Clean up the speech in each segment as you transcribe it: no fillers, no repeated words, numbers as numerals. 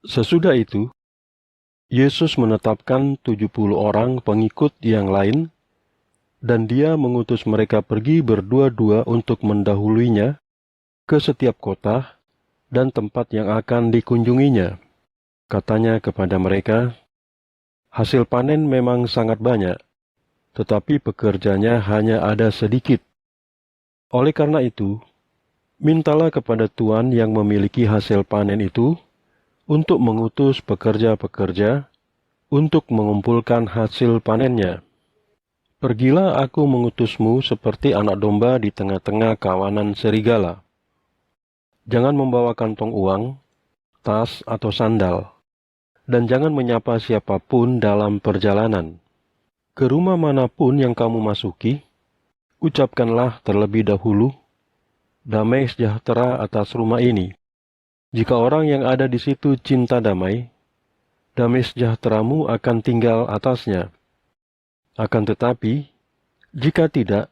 Sesudah itu, Yesus menetapkan 70 orang pengikut yang lain, dan dia mengutus mereka pergi berdua-dua untuk mendahuluinya ke setiap kota dan tempat yang akan dikunjunginya. Katanya kepada mereka, "Hasil panen memang sangat banyak, tetapi pekerjanya hanya ada sedikit. Oleh karena itu, mintalah kepada Tuhan yang memiliki hasil panen itu untuk mengutus pekerja-pekerja untuk mengumpulkan hasil panennya. Pergilah, aku mengutusmu seperti anak domba di tengah-tengah kawanan serigala. Jangan membawa kantong uang, tas atau sandal, dan jangan menyapa siapapun dalam perjalanan. Ke rumah manapun yang kamu masuki, ucapkanlah terlebih dahulu, 'Damai sejahtera atas rumah ini.' Jika orang yang ada di situ cinta damai, damai sejahteramu akan tinggal atasnya. Akan tetapi, jika tidak,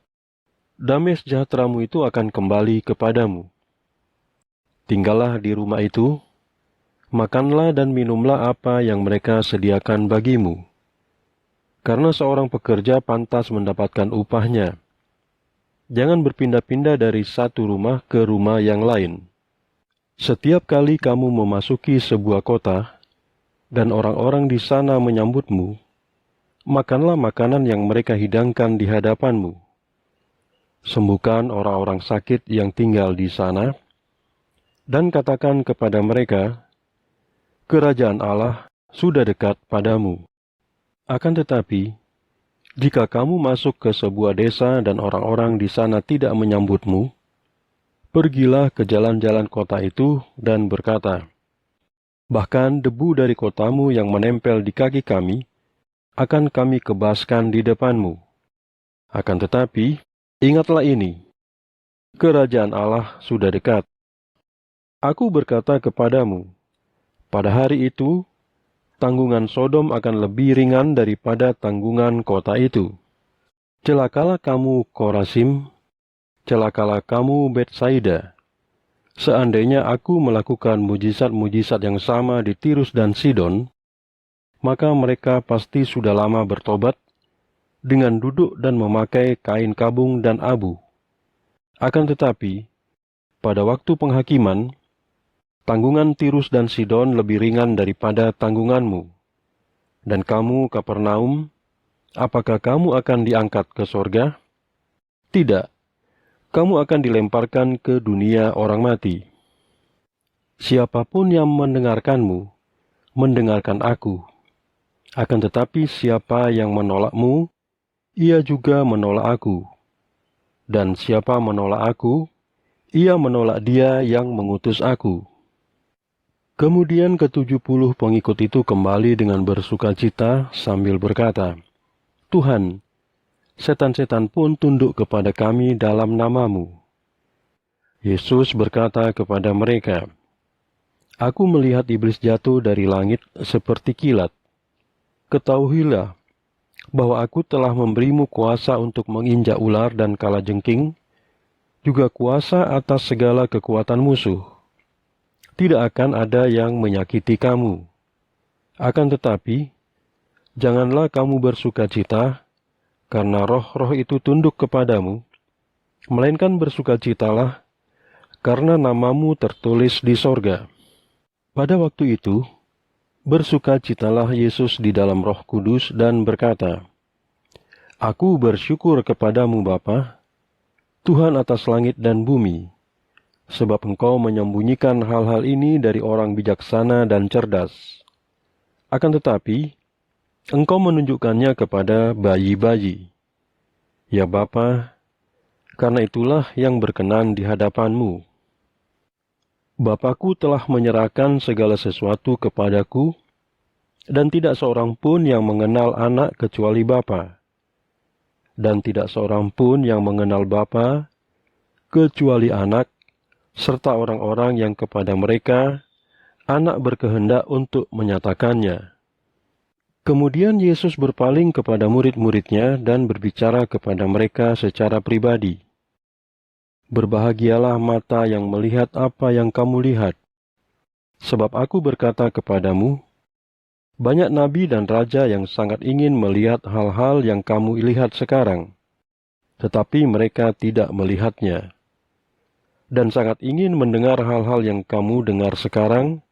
damai sejahteramu itu akan kembali kepadamu. Tinggallah di rumah itu, makanlah dan minumlah apa yang mereka sediakan bagimu. Karena seorang pekerja pantas mendapatkan upahnya. Jangan berpindah-pindah dari satu rumah ke rumah yang lain. Setiap kali kamu memasuki sebuah kota, dan orang-orang di sana menyambutmu, makanlah makanan yang mereka hidangkan di hadapanmu. Sembuhkan orang-orang sakit yang tinggal di sana, dan katakan kepada mereka, 'Kerajaan Allah sudah dekat padamu.' Akan tetapi, jika kamu masuk ke sebuah desa dan orang-orang di sana tidak menyambutmu, pergilah ke jalan-jalan kota itu dan berkata, 'Bahkan debu dari kotamu yang menempel di kaki kami, akan kami kebaskan di depanmu.' Akan tetapi, ingatlah ini, kerajaan Allah sudah dekat. Aku berkata kepadamu, pada hari itu, tanggungan Sodom akan lebih ringan daripada tanggungan kota itu. Celakalah kamu Korasim, celakalah kamu Betsaida. Seandainya aku melakukan mujizat-mujizat yang sama di Tirus dan Sidon, maka mereka pasti sudah lama bertobat dengan duduk dan memakai kain kabung dan abu. Akan tetapi, pada waktu penghakiman, tanggungan Tirus dan Sidon lebih ringan daripada tanggunganmu. Dan kamu, Kapernaum, apakah kamu akan diangkat ke sorga? Tidak, kamu akan dilemparkan ke dunia orang mati. Siapapun yang mendengarkanmu, mendengarkan aku. Akan tetapi siapa yang menolakmu, ia juga menolak aku. Dan siapa menolak aku, ia menolak dia yang mengutus aku." Kemudian ke-70 pengikut itu kembali dengan bersukacita sambil berkata, "Tuhan, setan-setan pun tunduk kepada kami dalam namamu." Yesus berkata kepada mereka, "Aku melihat iblis jatuh dari langit seperti kilat. Ketahuilah bahwa aku telah memberimu kuasa untuk menginjak ular dan kalajengking, juga kuasa atas segala kekuatan musuh. Tidak akan ada yang menyakiti kamu. Akan tetapi, janganlah kamu bersukacita, karena roh-roh itu tunduk kepadamu, melainkan bersukacitalah, karena namamu tertulis di sorga." Pada waktu itu, bersukacitalah Yesus di dalam Roh Kudus dan berkata, "Aku bersyukur kepadamu Bapa, Tuhan atas langit dan bumi, sebab Engkau menyembunyikan hal-hal ini dari orang bijaksana dan cerdas. Akan tetapi, Engkau menunjukkannya kepada bayi-bayi. Ya Bapa, karena itulah yang berkenan di hadapan-Mu. Bapakku telah menyerahkan segala sesuatu kepadaku, dan tidak seorang pun yang mengenal anak kecuali Bapa, dan tidak seorang pun yang mengenal Bapa kecuali anak, serta orang-orang yang kepada mereka anak berkehendak untuk menyatakannya." Kemudian Yesus berpaling kepada murid-muridnya dan berbicara kepada mereka secara pribadi. "Berbahagialah mata yang melihat apa yang kamu lihat. Sebab aku berkata kepadamu, banyak nabi dan raja yang sangat ingin melihat hal-hal yang kamu lihat sekarang, tetapi mereka tidak melihatnya. Dan sangat ingin mendengar hal-hal yang kamu dengar sekarang,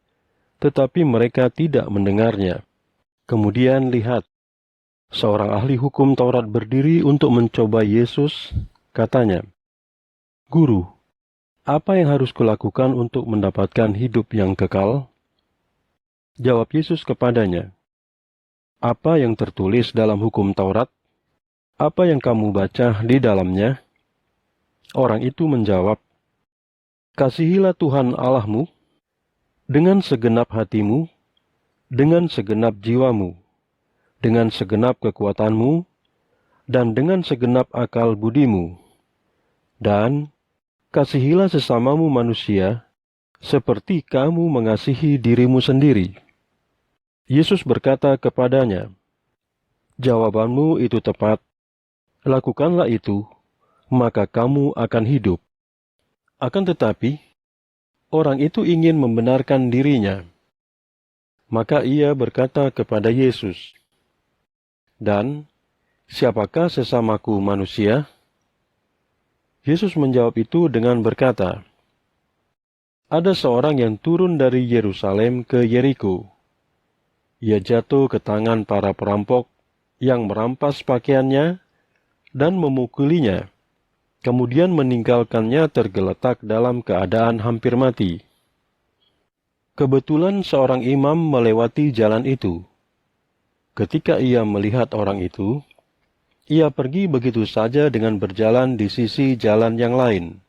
tetapi mereka tidak mendengarnya. Kemudian lihat, seorang ahli hukum Taurat berdiri untuk mencoba Yesus, katanya, "Guru, apa yang harus kulakukan untuk mendapatkan hidup yang kekal?" Jawab Yesus kepadanya, "Apa yang tertulis dalam hukum Taurat? Apa yang kamu baca di dalamnya?" Orang itu menjawab, "Kasihilah Tuhan Allahmu dengan segenap hatimu, dengan segenap jiwamu, dengan segenap kekuatanmu, dan dengan segenap akal budimu. Dan kasihilah sesamamu manusia, seperti kamu mengasihi dirimu sendiri." Yesus berkata kepadanya, "Jawabanmu itu tepat. Lakukanlah itu, maka kamu akan hidup." Akan tetapi, orang itu ingin membenarkan dirinya. Maka ia berkata kepada Yesus, "Dan siapakah sesamaku manusia?" Yesus menjawab itu dengan berkata, "Ada seorang yang turun dari Yerusalem ke Yeriko. Ia jatuh ke tangan para perampok yang merampas pakaiannya dan memukulinya, kemudian meninggalkannya tergeletak dalam keadaan hampir mati. Kebetulan seorang imam melewati jalan itu. Ketika ia melihat orang itu, ia pergi begitu saja dengan berjalan di sisi jalan yang lain.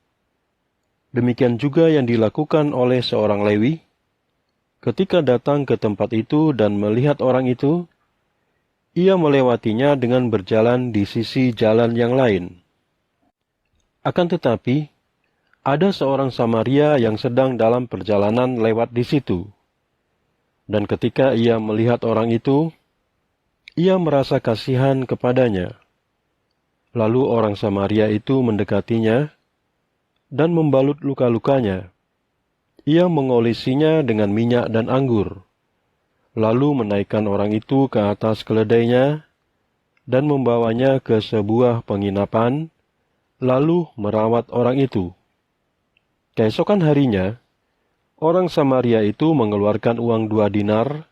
Demikian juga yang dilakukan oleh seorang Lewi. Ketika datang ke tempat itu dan melihat orang itu, ia melewatinya dengan berjalan di sisi jalan yang lain. Akan tetapi, ada seorang Samaria yang sedang dalam perjalanan lewat di situ. Dan ketika ia melihat orang itu, ia merasa kasihan kepadanya. Lalu orang Samaria itu mendekatinya dan membalut luka-lukanya. Ia mengolesinya dengan minyak dan anggur, lalu menaikkan orang itu ke atas keledainya dan membawanya ke sebuah penginapan, lalu merawat orang itu. Keesokan harinya, orang Samaria itu mengeluarkan uang 2 dinar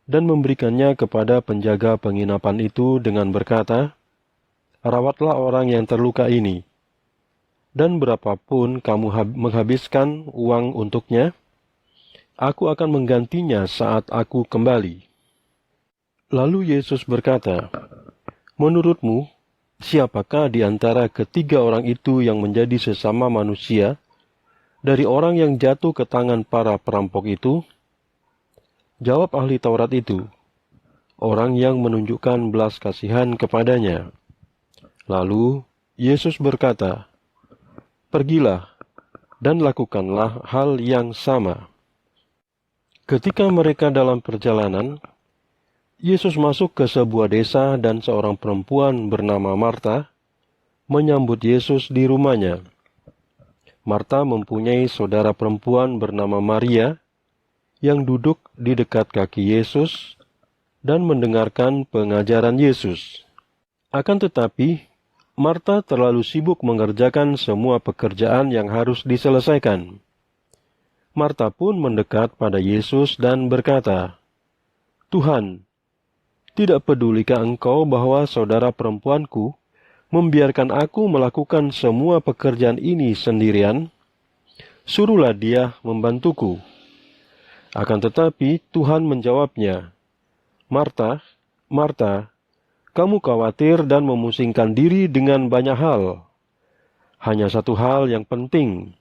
dan memberikannya kepada penjaga penginapan itu dengan berkata, "Rawatlah orang yang terluka ini, dan berapapun kamu menghabiskan uang untuknya, aku akan menggantinya saat aku kembali." Lalu Yesus berkata, "Menurutmu, siapakah di antara ketiga orang itu yang menjadi sesama manusia dari orang yang jatuh ke tangan para perampok itu?" Jawab ahli Taurat itu, "Orang yang menunjukkan belas kasihan kepadanya." Lalu Yesus berkata, "Pergilah dan lakukanlah hal yang sama." Ketika mereka dalam perjalanan, Yesus masuk ke sebuah desa dan seorang perempuan bernama Marta menyambut Yesus di rumahnya. Marta mempunyai saudara perempuan bernama Maria yang duduk di dekat kaki Yesus dan mendengarkan pengajaran Yesus. Akan tetapi, Marta terlalu sibuk mengerjakan semua pekerjaan yang harus diselesaikan. Marta pun mendekat pada Yesus dan berkata, "Tuhan, tidak pedulikah Engkau bahwa saudara perempuanku membiarkan aku melakukan semua pekerjaan ini sendirian? Suruhlah dia membantuku." Akan tetapi Tuhan menjawabnya, "Marta, Marta, kamu khawatir dan memusingkan diri dengan banyak hal. Hanya satu hal yang penting.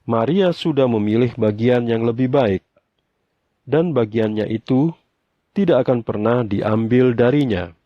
Maria sudah memilih bagian yang lebih baik, dan bagiannya itu tidak akan pernah diambil darinya."